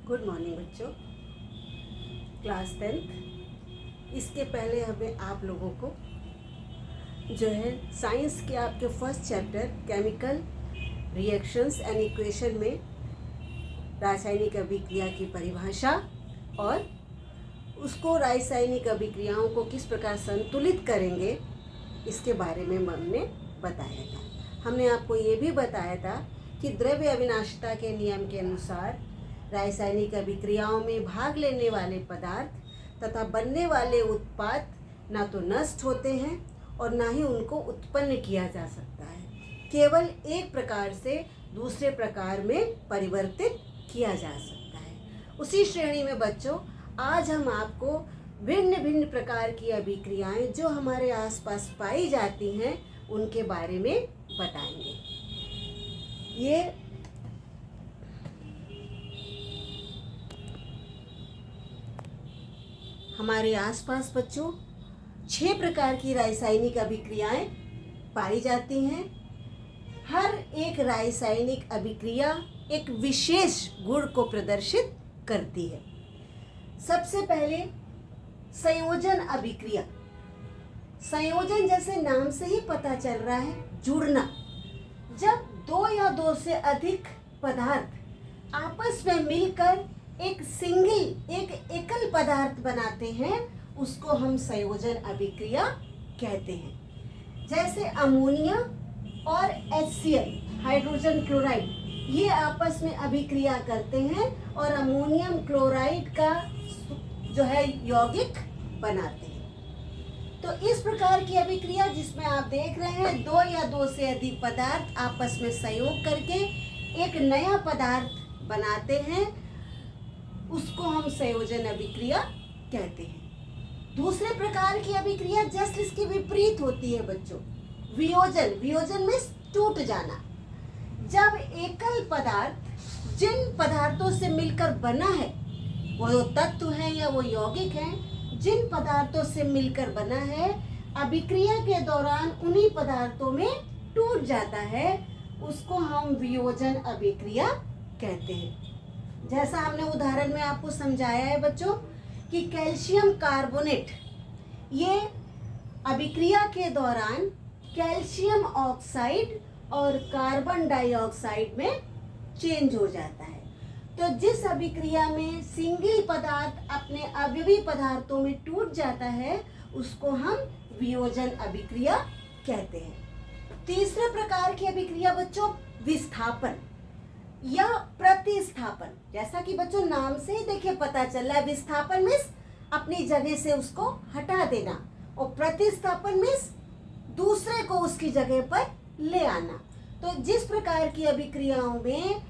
Good morning बच्चों, class 10th। इसके पहले हमें आप लोगों को जो है साइंस के आपके first chapter chemical reactions and equation में रासायनिक अभिक्रिया की परिभाषा और उसको रासायनिक अभिक्रियाओं को किस प्रकार संतुलित करेंगे इसके बारे में हमने बताया था। हमने आपको ये भी बताया था कि द्रव्य अविनाशिता के नियम के अनुसार रासायनिक अभिक्रियाओं में भाग लेने वाले पदार्थ तथा बनने वाले उत्पाद ना तो नष्ट होते हैं और ना ही उनको उत्पन्न किया जा सकता है, केवल एक प्रकार से दूसरे प्रकार में परिवर्तित किया जा सकता है। उसी श्रेणी में बच्चों आज हम आपको भिन्न भिन्न प्रकार की अभिक्रियाएं जो हमारे आसपास पाई जाती हैं उनके बारे में बताएंगे। ये हमारे आसपास बच्चों 6 प्रकार की रासायनिक अभिक्रियाएं पाई जाती हैं। हर एक रासायनिक अभिक्रिया एक विशेष गुण को प्रदर्शित करती है। सबसे पहले संयोजन अभिक्रिया। संयोजन जैसे नाम से ही पता चल रहा है, जुड़ना। जब 2 या 2 से अधिक पदार्थ आपस में मिलकर एक एकल पदार्थ बनाते हैं उसको हम संयोजन अभिक्रिया कहते हैं। जैसे अमोनिया और HCl हाइड्रोजन क्लोराइड ये आपस में अभिक्रिया करते हैं और अमोनियम क्लोराइड का जो है यौगिक बनाते हैं। तो इस प्रकार की अभिक्रिया जिसमें आप देख रहे हैं 2 या 2 से अधिक पदार्थ आपस में संयोग करके एक नया पदार्थ बनाते हैं उसको हम संयोजन अभिक्रिया कहते हैं। दूसरे प्रकार की अभिक्रिया जस्ट इसके विपरीत होती है बच्चों, वियोजन। वियोजन में टूट जाना। जब एकल पदार्थ जिन पदार्थों से मिलकर बना है, वो तत्व है या वो यौगिक हैं, जिन पदार्थों से मिलकर बना है अभिक्रिया के दौरान उन्हीं पदार्थों में टूट जाता है, उसको हम वियोजन अभिक्रिया कहते हैं। जैसा हमने उदाहरण में आपको समझाया है बच्चों कि कैल्शियम कार्बोनेट ये अभिक्रिया के दौरान कैल्शियम ऑक्साइड और कार्बन डाइऑक्साइड में चेंज हो जाता है। तो जिस अभिक्रिया में सिंगल पदार्थ अपने अवयवी पदार्थों में टूट जाता है उसको हम वियोजन अभिक्रिया कहते हैं। तीसरे प्रकार की अभिक्रिया बच्चों विस्थापन या प्रतिस्थापन। जैसा कि बच्चों नाम से ही देखिए पता चल रहा है, विस्थापन मीन्स अपनी जगह से उसको हटा देना और प्रतिस्थापन मीन्स दूसरे को उसकी जगह पर ले आना। तो जिस प्रकार की अभिक्रियाओं में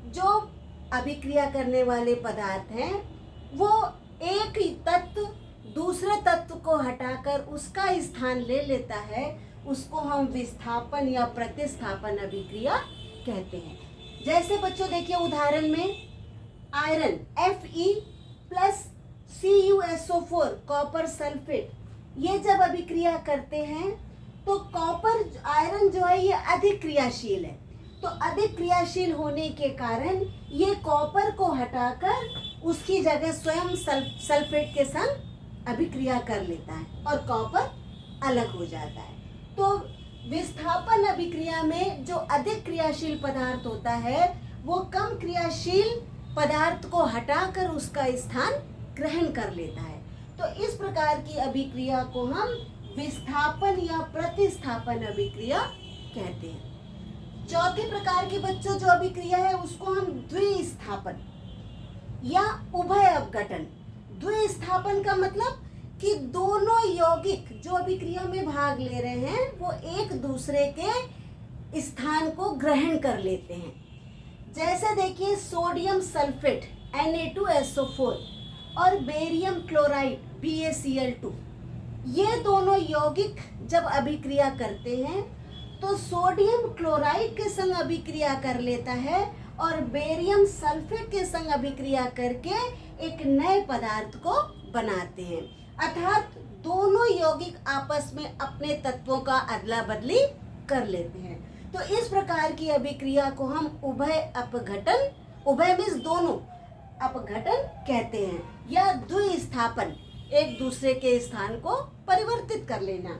जो अभिक्रिया करने वाले पदार्थ हैं वो एक ही तत्व दूसरे तत्व को हटाकर उसका स्थान ले लेता है उसको हम विस्थापन या प्रतिस्थापन अभिक्रिया कहते हैं। जैसे बच्चों देखिए उदाहरण में आयरन Fe+CuSO4 कॉपर सल्फेट ये जब अभिक्रिया करते हैं तो कॉपर आयरन जो है ये अधिक क्रियाशील है। तो अधिक क्रियाशील होने के कारण ये कॉपर को हटाकर उसकी जगह स्वयं सल्फेट के संग अभिक्रिया कर लेता है और कॉपर अलग हो जाता है। तो विस्थापन अभिक्रिया में जो अधिक क्रियाशील पदार्थ होता है वो कम क्रियाशील पदार्थ को हटाकर उसका स्थान ग्रहण कर लेता है। तो इस प्रकार की अभिक्रिया को हम विस्थापन या प्रतिस्थापन अभिक्रिया कहते हैं। चौथे प्रकार के बच्चों जो अभिक्रिया है उसको हम द्विस्थापन या उभय अपघटन। द्विस्थापन का मतलब कि दोनों यौगिक जो अभिक्रिया में भाग ले रहे हैं वो एक दूसरे के स्थान को ग्रहण कर लेते हैं। जैसे देखिए सोडियम सल्फेट Na2SO4 और बेरियम क्लोराइड BaCl2 ये दोनों यौगिक जब अभिक्रिया करते हैं तो सोडियम क्लोराइड के संग अभिक्रिया कर लेता है और बेरियम सल्फेट के संग अभिक्रिया करके एक नए पदार्थ को बनाते हैं। अर्थात दोनों यौगिक आपस में अपने तत्वों का अदला बदली कर लेते हैं। तो इस प्रकार की अभिक्रिया को हम उभय अपघटन, उभय मीन्स दोनों, अपघटन कहते हैं, या द्विस्थापन, एक दूसरे के स्थान को परिवर्तित कर लेना।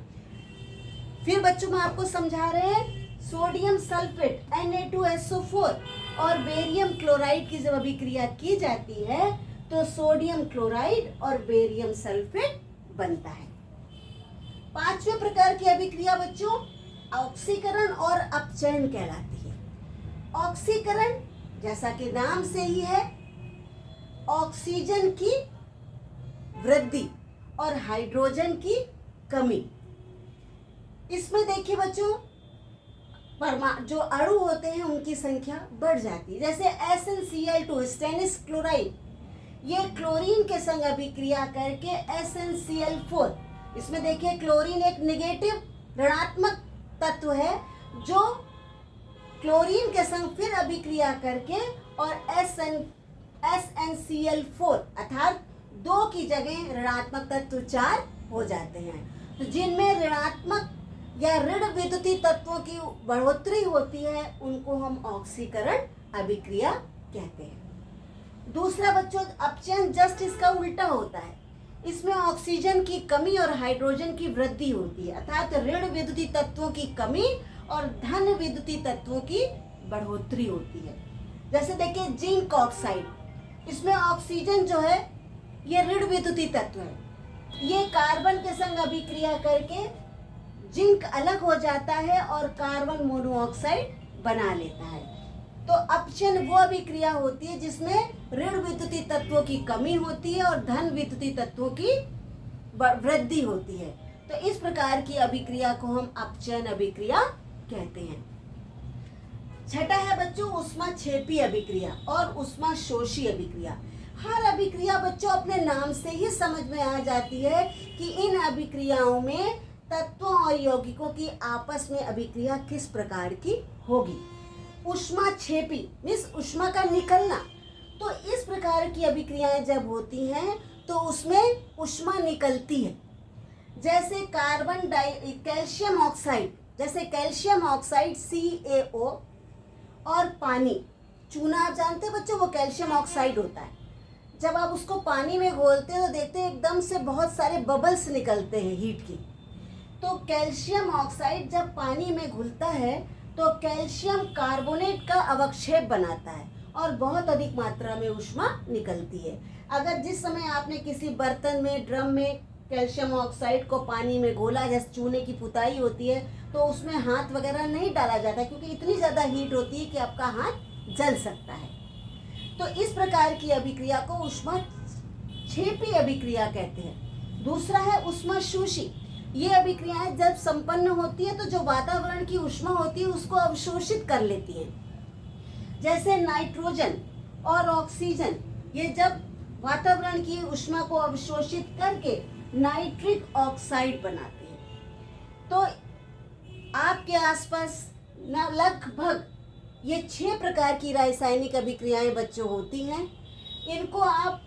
फिर बच्चों में आपको समझा रहे हैं सोडियम सल्फेट Na2SO4 और बेरियम क्लोराइड की जब अभिक्रिया की जाती है तो सोडियम क्लोराइड और बेरियम सल्फेट बनता है। पांचवें प्रकार की अभिक्रिया बच्चों ऑक्सीकरण और अपचयन कहलाती है। ऑक्सीकरण जैसा कि नाम से ही है, ऑक्सीजन की वृद्धि और हाइड्रोजन की कमी। इसमें देखिए बच्चों, जो अणु होते हैं उनकी संख्या बढ़ जाती है। जैसे SnCl2 स्टेनिस क्लोराइड, ये क्लोरीन के संग अभिक्रिया करके SnCl4, इसमें देखिए क्लोरीन एक नेगेटिव ऋणात्मक तत्व है जो क्लोरीन के संग फिर अभिक्रिया करके और SnCl4 अर्थात 2 की जगह ऋणात्मक तत्व 4 हो जाते हैं। तो जिनमें ऋणात्मक या ऋण विद्युतीय तत्वों की बढ़ोतरी होती है उनको हम ऑक्सीकरण अभिक्रिया कहते हैं। दूसरा बच्चों अपचयन जस्ट इसका उल्टा होता है। इसमें ऑक्सीजन की कमी और हाइड्रोजन की वृद्धि होती है, अर्थात ऋण विद्युतीय तत्वों की कमी और धन विद्युतीय तत्वों की बढ़ोतरी होती है। जैसे देखिए जिंक ऑक्साइड, इसमें ऑक्सीजन जो है ये ऋण विद्युतीय तत्व है, ये कार्बन के संग अभिक्रिया करके जिंक अलग हो जाता है और कार्बन मोनोऑक्साइड बना लेता है। तो अपचयन वो अभिक्रिया होती है जिसमें ऋण विद्युतीय तत्वों की कमी होती है और धन विद्युतीय तत्वों की वृद्धि होती है। तो इस प्रकार की अभिक्रिया को हम अपचयन अभिक्रिया कहते हैं। छठा है बच्चों ऊष्माक्षेपी अभिक्रिया और ऊष्माशोषी अभिक्रिया। हर अभिक्रिया बच्चों अपने नाम से ही समझ में आ जाती है कि इन अभिक्रियाओं में तत्वों और यौगिकों की आपस में अभिक्रिया किस प्रकार की होगी। ऊष्माक्षेपी मीन्स ऊष्मा का निकलना। तो इस प्रकार की अभिक्रियाएं जब होती हैं तो उसमें ऊष्मा निकलती है। जैसे कैल्शियम ऑक्साइड, जैसे कैल्शियम ऑक्साइड CaO और पानी, चूना आप जानते हैं बच्चों, वो कैल्शियम ऑक्साइड होता है। जब आप उसको पानी में घोलते हैं तो देखते हैं एकदम से बहुत सारे बबल्स निकलते हैं हीट की। तो कैल्शियम ऑक्साइड जब पानी में घुलता है तो कैल्शियम कार्बोनेट का अवक्षेप बनाता है और बहुत अधिक मात्रा में ऊष्मा निकलती है। अगर जिस समय आपने किसी बर्तन में, ड्रम में कैल्शियम ऑक्साइड को पानी में घोला, जैसे चूने की पुताई होती है, तो उसमें हाथ वगैरह नहीं डाला जाता क्योंकि इतनी ज़्यादा हीट होती है कि आपका हाथ जल सकता है। तो इस प्रकार की अभिक्रिया को ऊष्माक्षेपी अभिक्रिया कहते हैं। दूसरा है ऊष्माशोषी। ये अभिक्रियाएं जब संपन्न होती है तो जो वातावरण की ऊष्मा होती है उसको अवशोषित कर लेती है। जैसे नाइट्रोजन और ऑक्सीजन, ये जब वातावरण की ऊष्मा को अवशोषित करके नाइट्रिक ऑक्साइड बनाते हैं। तो आपके आसपास लगभग ये 6 प्रकार की रासायनिक अभिक्रियाएं बच्चों होती हैं। इनको आप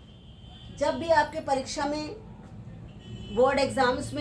जब भी आपके परीक्षा में, बोर्ड एग्जाम्स में